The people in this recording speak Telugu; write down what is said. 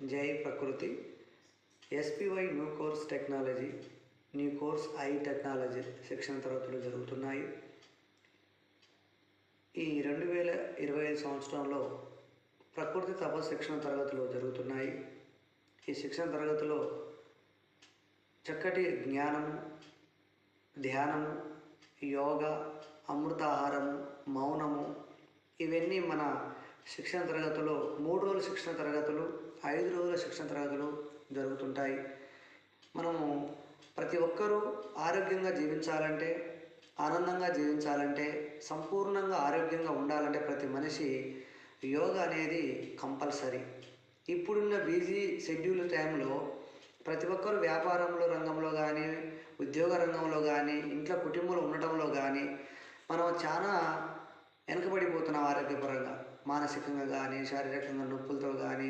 జై ప్రకృతి SPY new course technology new course I technology శిక్షణ తరగతులు జరుగుతున్నాయి. ఈ 2025 సంవత్సరంలో ప్రకృతి తపస్సు శిక్షణ తరగతులు జరుగుతున్నాయి. ఈ శిక్షణ తరగతిలో చక్కటి జ్ఞానము, ధ్యానము, యోగా, అమృతాహారము, మౌనము ఇవన్నీ మన శిక్షణ తరగతిలో 3 రోజుల శిక్షణ తరగతులు, 5 రోజుల శిక్షణ తరగతులు జరుగుతుంటాయి. మనము ప్రతి ఒక్కరూ ఆరోగ్యంగా జీవించాలంటే, ఆనందంగా జీవించాలంటే, సంపూర్ణంగా ఆరోగ్యంగా ఉండాలంటే ప్రతి మనిషి యోగా అనేది కంపల్సరీ. ఇప్పుడున్న బిజీ షెడ్యూల్ టైంలో ప్రతి ఒక్కరు వ్యాపారంలో రంగంలో కానీ, ఉద్యోగ రంగంలో కానీ, ఇంట్లో కుటుంబంలో ఉండటంలో కానీ మనం చాలా వెనకబడిపోతున్నాం. ఆరోగ్యపరంగా, మానసికంగా కానీ, శారీరకంగా నొప్పులతో కానీ